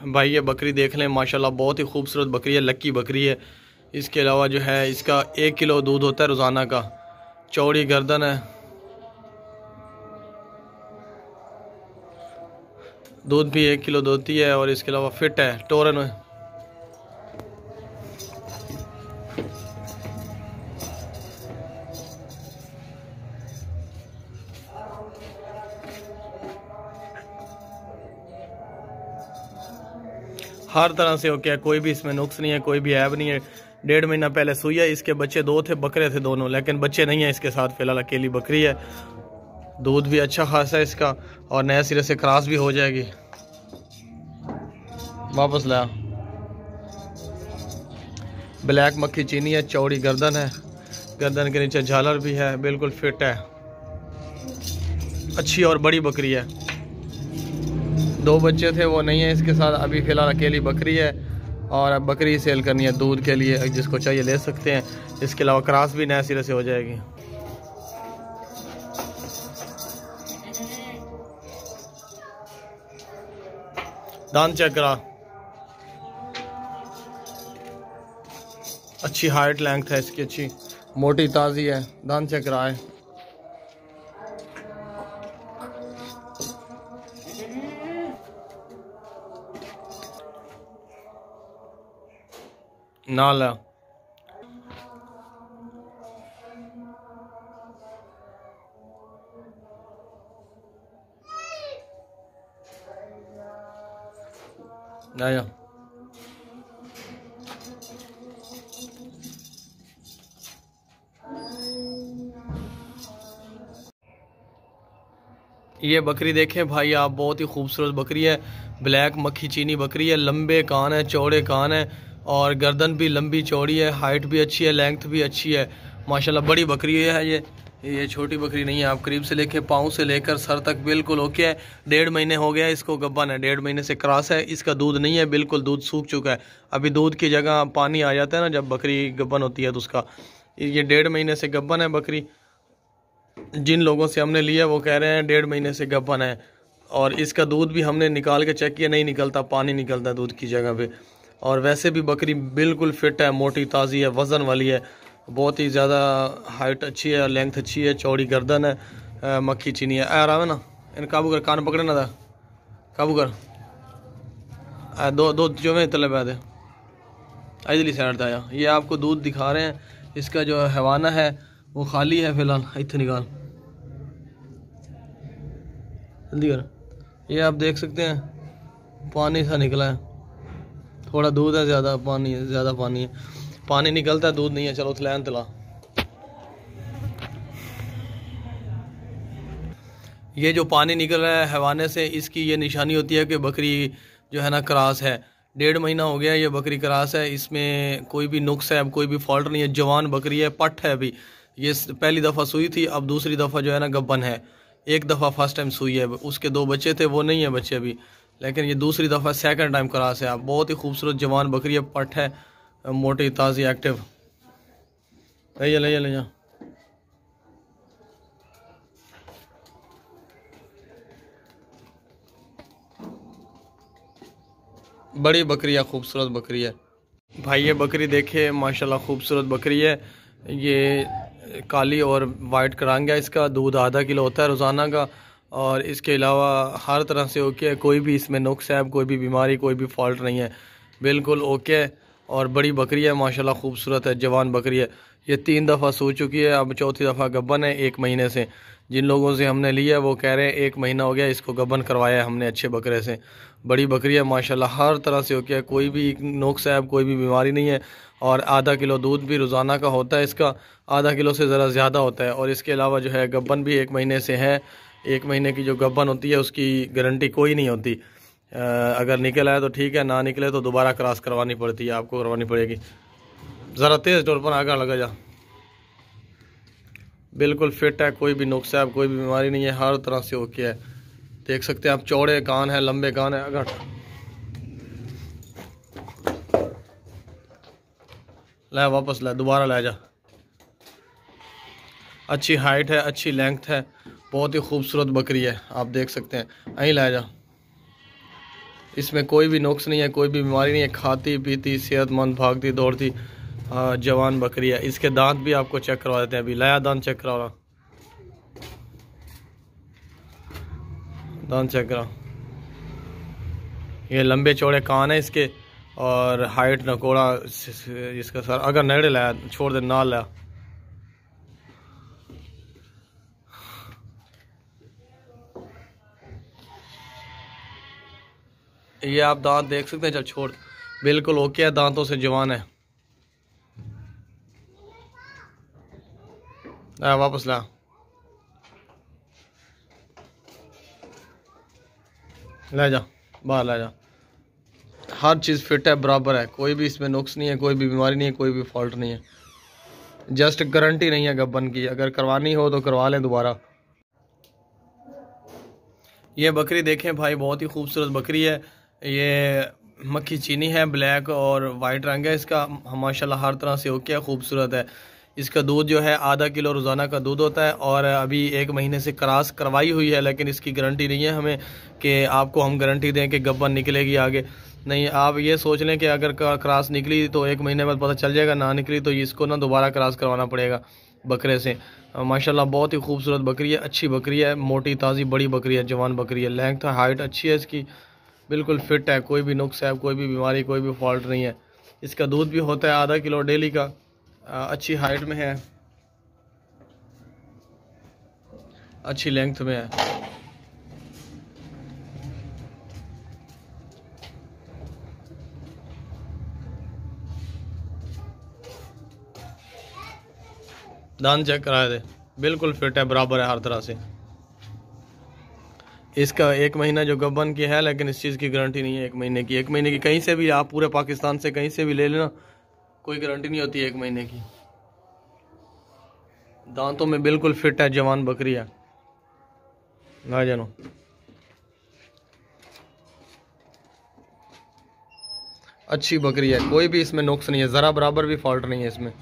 भाई ये बकरी देख लें, माशाल्लाह बहुत ही खूबसूरत बकरी है, लक्की बकरी है। इसके अलावा जो है इसका 1 किलो दूध होता है रोज़ाना का। चौड़ी गर्दन है, दूध भी 1 किलो देती है और इसके अलावा फिट है, टोरन है। हर तरह से ओके है, कोई भी इसमें नुक्स नहीं है, कोई भी ऐब नहीं है। 1.5 महीना पहले सुई है। इसके बच्चे 2 थे, बकरे थे दोनों, लेकिन बच्चे नहीं है इसके साथ, फिलहाल अकेली बकरी है। दूध भी अच्छा खासा है इसका और नए सिरे से क्रॉस भी हो जाएगी। वापस लाया। ब्लैक मक्खी चीनी है, चौड़ी गर्दन है, गर्दन के नीचे झालर भी है, बिल्कुल फिट है, अच्छी और बड़ी बकरी है। 2 बच्चे थे, वो नहीं है इसके साथ, अभी फ़िलहाल अकेली बकरी है। और अब बकरी सेल करनी है दूध के लिए, जिसको चाहिए ले सकते हैं। इसके अलावा क्रॉस भी नए सिरे से हो जाएगी। दांत चेक करा, अच्छी हाइट लेंथ है इसकी, अच्छी मोटी ताज़ी है। दांत चेक कराए, नाल है। आया ये बकरी देखें भाई आप, बहुत ही खूबसूरत बकरी है। ब्लैक मक्खी चीनी बकरी है, लंबे कान है, चौड़े कान है और गर्दन भी लंबी चौड़ी है, हाइट भी अच्छी है, लेंथ भी अच्छी है, माशाल्लाह बड़ी बकरी है। ये छोटी बकरी नहीं है। आप करीब से लेके पाँव से लेकर सर तक बिल्कुल ओके है। 1.5 महीने हो गया इसको, गब्बन है, 1.5 महीने से क्रॉस है। इसका दूध नहीं है, बिल्कुल दूध सूख चुका है। अभी दूध की जगह पानी आ जाता है ना जब बकरी गब्बन होती है, तो उसका ये 1.5 महीने से गब्बन है बकरी। जिन लोगों से हमने लिया वो कह रहे हैं 1.5 महीने से गब्बन है। और इसका दूध भी हमने निकाल के चेक किया, नहीं निकलता, पानी निकलता है दूध की जगह पे। और वैसे भी बकरी बिल्कुल फिट है, मोटी ताज़ी है, वज़न वाली है, बहुत ही ज़्यादा हाइट अच्छी है, लेंथ अच्छी है, चौड़ी गर्दन है, मक्खी चीनी है। आराम है ना, इन काबू कर, कान पकड़े ना था, काबू कर। दो दो जो में तले पैदे इधरली साइड था। ये आपको दूध दिखा रहे हैं। इसका जो हवाना है वो खाली है फ़िलहाल, इतने निकाल जल्दी कर। ये आप देख सकते हैं पानी सा निकला है, थोड़ा दूध है, ज़्यादा पानी है, ज़्यादा पानी है, पानी निकलता है, दूध नहीं है। चलो तलान तला। ये जो पानी निकल रहा है हवाने से, इसकी ये निशानी होती है कि बकरी जो है ना क्रॉस है। 1.5 महीना हो गया ये बकरी क्रॉस है, इसमें कोई भी नुक्स है, अब कोई भी फॉल्ट नहीं है, जवान बकरी है, पट है। अभी ये पहली दफ़ा सुई थी, अब दूसरी दफ़ा जो है ना गब्बन है। एक दफ़ा फर्स्ट टाइम सुई है, उसके 2 बच्चे थे, वो नहीं है बच्चे अभी, लेकिन ये दूसरी दफ़ा सेकंड टाइम क्रॉस है। अब बहुत ही खूबसूरत जवान बकरी है, पट है, मोटी ताज़ी एक्टिव। ले जा। बड़ी बकरी है, खूबसूरत बकरी है भाई। ये बकरी देखे माशाल्लाह, खूबसूरत बकरी है। ये काली और वाइट का रंग है इसका। दूध आधा किलो होता है रोज़ाना का। और इसके अलावा हर तरह से ओके है, कोई भी इसमें नुक्स है, कोई भी बीमारी, कोई भी फॉल्ट नहीं है, बिल्कुल ओके है। और बड़ी बकरी है माशाल्लाह, खूबसूरत है, जवान बकरी है। ये 3 दफ़ा सो चुकी है, अब चौथी दफ़ा गब्बन है 1 महीने से। जिन लोगों से हमने लिया वो कह रहे हैं 1 महीना हो गया इसको गब्बन करवाया है हमने अच्छे बकरे से। बड़ी बकरी है माशाल्लाह, हर तरह से ओके है, कोई भी नुक्स है, कोई भी बीमारी नहीं है। और आधा किलो दूध भी रोज़ाना का होता है इसका, आधा किलो से ज़रा ज़्यादा होता है। और इसके अलावा जो है गब्बन भी 1 महीने से है। 1 महीने की जो गब्बन होती है उसकी गारंटी कोई नहीं होती। अगर निकल आए तो ठीक है, ना निकले तो दोबारा क्रॉस करवानी पड़ती है, आपको करवानी पड़ेगी। ज़रा तेज़ तौर पर आगे लगा जा। बिल्कुल फिट है, कोई भी नुक्स है, कोई भी बीमारी नहीं है, हर तरह से ओके है। देख सकते हैं आप, चौड़े कान है, लंबे कान है। अगर ले वापस ले, दोबारा ले जा। अच्छी हाइट है, अच्छी लेंथ है, बहुत ही खूबसूरत बकरी है, आप देख सकते हैं। यहीं ले जा। इसमें कोई भी नुक्स नहीं है, कोई भी बीमारी नहीं है, खाती पीती सेहतमंद भागती दौड़ती जवान बकरी है। इसके दांत भी आपको चेक करवा देते हैं, अभी लाया दांत चेक करा, दांत चेक करा। ये लंबे चौड़े कान है इसके और हाइट नकोड़ा इसका सर। अगर नेड़े लाया छोड़ दे ना लाया। ये आप दांत देख सकते हैं, चल छोड़, बिल्कुल ओके है, दांतों से जवान है। वापस ला, ले जा बाहर, ले जा। हर चीज़ फिट है, बराबर है, कोई भी इसमें नुक्स नहीं है, कोई भी बीमारी नहीं है, कोई भी फॉल्ट नहीं है। जस्ट गारंटी नहीं है गब्बन की, अगर करवानी हो तो करवा लें दोबारा। ये बकरी देखें भाई, बहुत ही खूबसूरत बकरी है। ये मक्खी चीनी है, ब्लैक और वाइट रंग है इसका, माशाल्लाह हर तरह से ओके, खूबसूरत है। इसका दूध जो है आधा किलो रोज़ाना का दूध होता है और अभी 1 महीने से क्रॉस करवाई हुई है, लेकिन इसकी गारंटी नहीं है हमें कि आपको हम गारंटी दें कि गब्बन निकलेगी आगे। नहीं, आप ये सोच लें कि अगर क्रॉस निकली तो 1 महीने बाद पता चल जाएगा, ना निकली तो इसको ना दोबारा क्रॉस करवाना पड़ेगा बकरे से। माशाल्लाह बहुत ही खूबसूरत बकरी है, अच्छी बकरी है, मोटी ताज़ी बड़ी बकरी है, जवान बकरी है। लेंथ हाइट अच्छी है इसकी, बिल्कुल फिट है, कोई भी नुक्स है, कोई भी बीमारी, कोई भी फॉल्ट नहीं है। इसका दूध भी होता है आधा किलो डेली का। अच्छी हाइट में है, अच्छी लेंथ में है। दांत चेक कराए थे, बिल्कुल फिट है, बराबर है हर तरह से। इसका 1 महीना जो गब्बन की है, लेकिन इस चीज़ की गारंटी नहीं है 1 महीने की। 1 महीने की कहीं से भी आप पूरे पाकिस्तान से कहीं से भी ले लेना, कोई गारंटी नहीं होती 1 महीने की। दांतों में बिल्कुल फिट है, जवान बकरी है। ना जानो, अच्छी बकरी है, कोई भी इसमें नुक्स नहीं है, ज़रा बराबर भी फॉल्ट नहीं है इसमें।